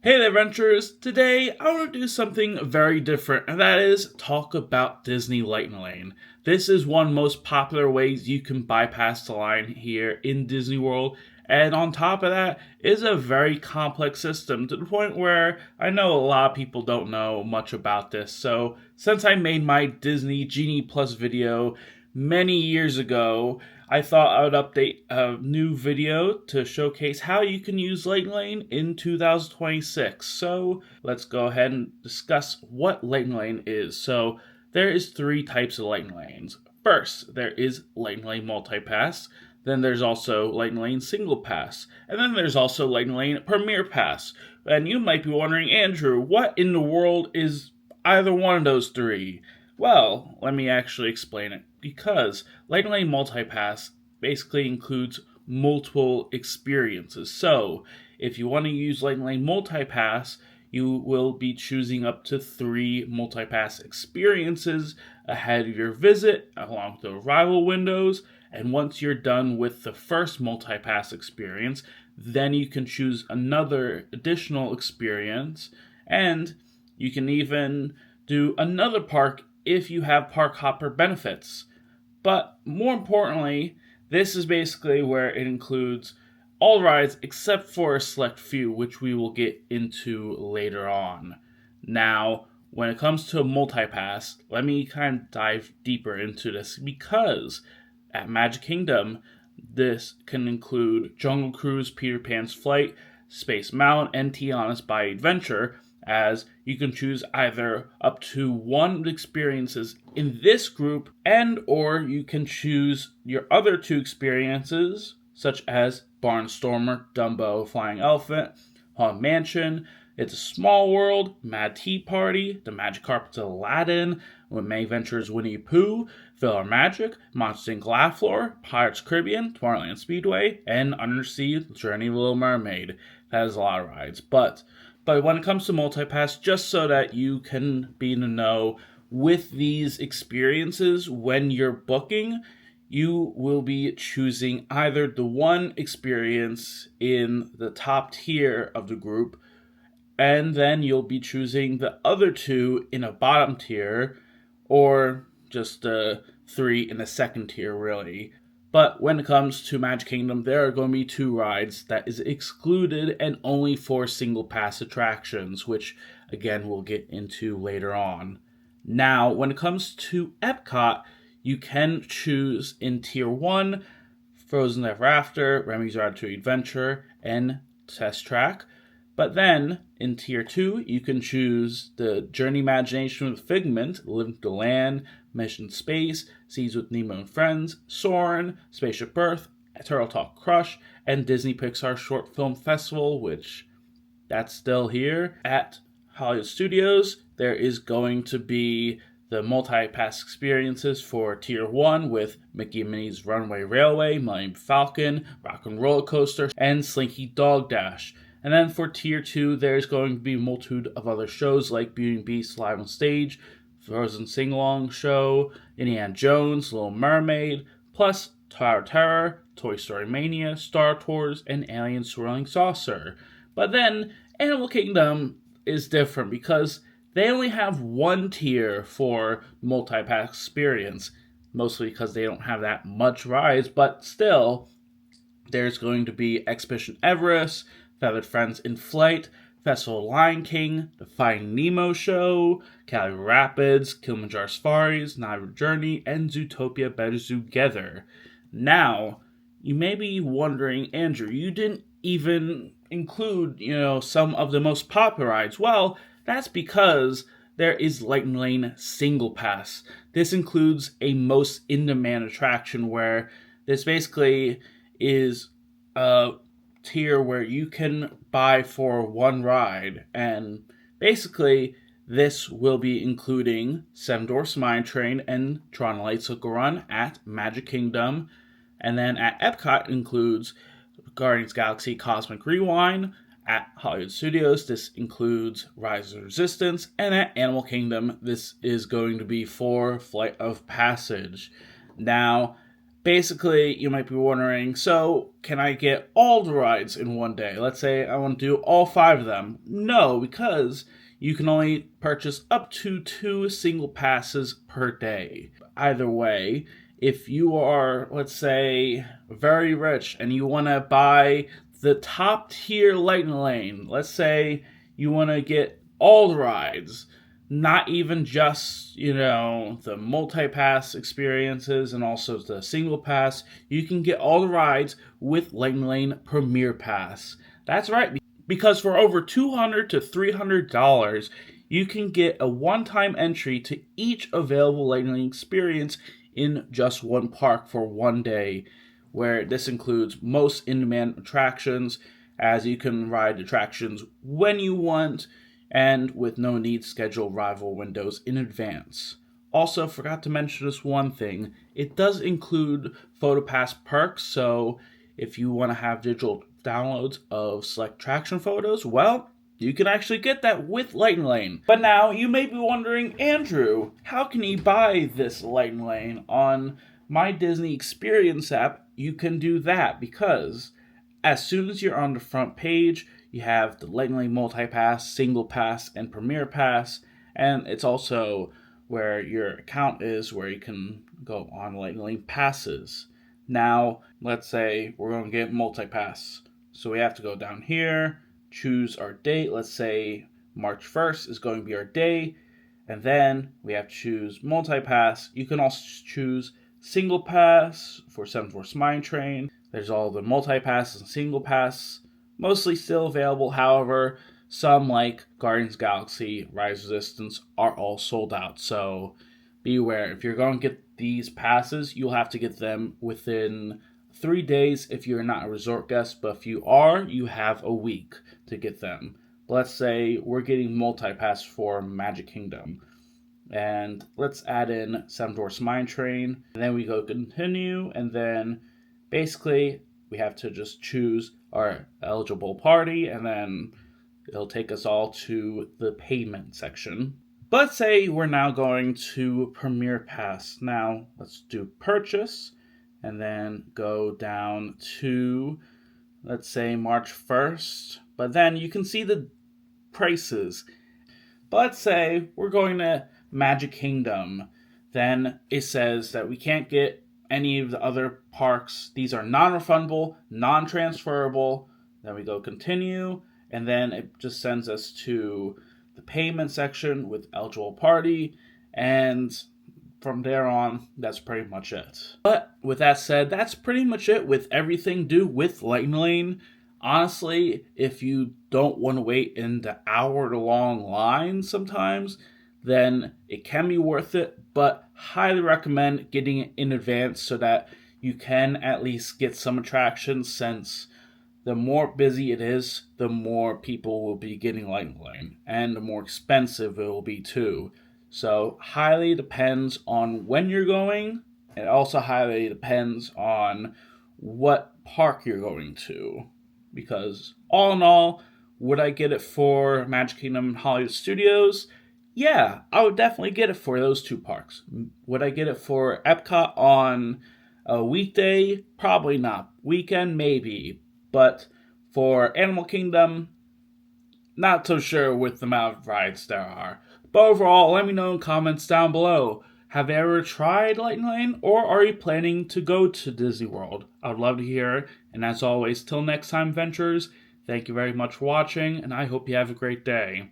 Hey there, adventurers! Today, I want to do something very different, and that is talk about Disney Lightning Lane. This is one of the most popular ways you can bypass the line here in Disney World, and on top of that, is a very complex system to the point where I know a lot of people don't know much about this. So, since I made my Disney Genie Plus video many years ago, I thought I would update a new video to showcase how you can use Lightning Lane in 2026. So let's go ahead and discuss what Lightning Lane is. So there is three types of Lightning Lanes. First, there is Lightning Lane Multi-Pass. Then there's also Lightning Lane Single Pass. And then there's also Lightning Lane Premier Pass. And you might be wondering, Andrew, what in the world is either one of those three? Well, let me actually explain it. Because Lightning Lane Multi-Pass basically includes multiple experiences. So, if you want to use Lightning Lane Multi-Pass, you will be choosing up to 3 Multi-Pass experiences ahead of your visit, along with the arrival windows. And once you're done with the first Multi-Pass experience, then you can choose another additional experience. And you can even do another park if you have park hopper benefits. But more importantly, this is basically where it includes all rides except for a select few, which we will get into later on. Now, when it comes to a multi-pass, let me kind of dive deeper into this because at Magic Kingdom, this can include Jungle Cruise, Peter Pan's Flight, Space Mountain, and Tiana's Bayou Adventure, as you can choose either up to 1 experiences in this group, and or you can choose your other 2 experiences, such as Barnstormer, Dumbo, Flying Elephant, Haunted Mansion, It's a Small World, Mad Tea Party, The Magic Carpet's Aladdin, with May Ventures Winnie Pooh, PhilharMagic, Monsters Inc. Laugh Floor, Pirates Caribbean, Tomorrowland Speedway, and Undersea Journey of the Little Mermaid. That is a lot of rides, But when it comes to multi-pass, just so that you can be in the know with these experiences when you're booking, you will be choosing either the one experience in the top tier of the group, and then you'll be choosing the other 2 in a bottom tier, or just the 3 in the second tier, really. But when it comes to Magic Kingdom, there are going to be 2 rides that is excluded and only for single pass attractions, which again we'll get into later on. Now, when it comes to Epcot, you can choose in Tier 1, Frozen Ever After, Remy's Ratatouille Adventure, and Test Track. But then, in Tier 2, you can choose the Journey Imagination with Figment, Live the Land, Mission Space, Seas with Nemo and Friends, Soarin', Spaceship Earth, Turtle Talk Crush, and Disney Pixar Short Film Festival, which that's still here. At Hollywood Studios, there is going to be the multi-pass experiences for Tier 1 with Mickey and Minnie's Runaway Railway, Millennium Falcon, Rock and Roller Coaster, and Slinky Dog Dash. And then for Tier 2, there's going to be a multitude of other shows like Beauty and Beast Live on Stage, Frozen Sing-Along Show, Indiana Jones, Little Mermaid, plus Tower Terror, Toy Story Mania, Star Tours, and Alien Swirling Saucer. But then, Animal Kingdom is different because they only have 1 tier for multi-pass experience, mostly because they don't have that much rides, but still, there's going to be Expedition Everest, Feathered Friends in Flight, Festival Lion King, the Finding Nemo Show, Cali Rapids, Kilimanjaro Safaris, Niagara Journey, and Zootopia Better Together. Now, you may be wondering, Andrew, you didn't even include, some of the most popular rides. Well, that's because there is Lightning Lane Single Pass. This includes a most in-demand attraction where this basically is a tier where you can buy for 1 ride, and basically this will be including Seven Dwarfs Mine Train and Tron Light Cycle Run at Magic Kingdom, and then at Epcot includes Guardians Galaxy Cosmic Rewind. At Hollywood Studios, this includes Rise of Resistance, and at Animal Kingdom, this is going to be for Flight of Passage. Now, Basically, you might be wondering, so can I get all the rides in one day? Let's say I want to do all 5 of them. No, because you can only purchase up to 2 single passes per day. Either way, if you are, let's say, very rich and you want to buy the top tier Lightning Lane, let's say you want to get all the rides, not even just, the multi-pass experiences and also the single pass. You can get all the rides with Lightning Lane Premier Pass. That's right, because for over $200 to $300, you can get a one-time entry to each available Lightning Lane experience in just one park for one day, where this includes most in-demand attractions, as you can ride attractions when you want, and with no need to schedule rival windows in advance. Also, forgot to mention this one thing. It does include PhotoPass perks, so if you want to have digital downloads of select attraction photos, well, you can actually get that with Lightning Lane. But now, you may be wondering, Andrew, how can you buy this Lightning Lane? On My Disney Experience app, you can do that, because as soon as you're on the front page, you have the Lightning Lane Multi-Pass, Single Pass, and Premier Pass, and it's also where your account is, where you can go on Lightning Lane Passes. Now, let's say we're going to get Multi-Pass. So we have to go down here, choose our date. Let's say March 1st is going to be our day, and then we have to choose Multi-Pass. You can also choose Single Pass for 7 Mine Train. There's all the multi-passes and single pass, mostly still available. However, some like Guardians Galaxy, Rise Resistance are all sold out. So be aware, if you're going to get these passes, you'll have to get them within 3 days if you're not a resort guest. But if you are, you have a week to get them. But let's say we're getting multi-pass for Magic Kingdom. And let's add in 7 Mine Train. And then we go continue, and then basically, we have to just choose our eligible party, and then it'll take us all to the payment section. But let's say we're now going to Premier Pass. Now, let's do purchase, and then go down to, let's say, March 1st. But then you can see the prices. But let's say we're going to Magic Kingdom. Then it says that we can't get any of the other parks. These are non-refundable, non-transferable. Then we go continue, and then it just sends us to the payment section with eligible party, and from there on, that's pretty much it. But with that said, that's pretty much it with everything due with Lightning Lane. Honestly, if you don't want to wait in the hour-long line sometimes, then it can be worth it, but highly recommend getting it in advance so that you can at least get some attractions, since the more busy it is, the more people will be getting Lightning Lane, and the more expensive it will be too. So highly depends on when you're going, and it also highly depends on what park you're going to. Because all in all, would I get it for Magic Kingdom and Hollywood Studios? Yeah, I would definitely get it for those 2 parks. Would I get it for Epcot on a weekday? Probably not. Weekend, maybe. But for Animal Kingdom, not so sure with the amount of rides there are. But overall, let me know in comments down below. Have you ever tried Lightning Lane, or are you planning to go to Disney World? I would love to hear. And as always, till next time, Venturers, thank you very much for watching, and I hope you have a great day.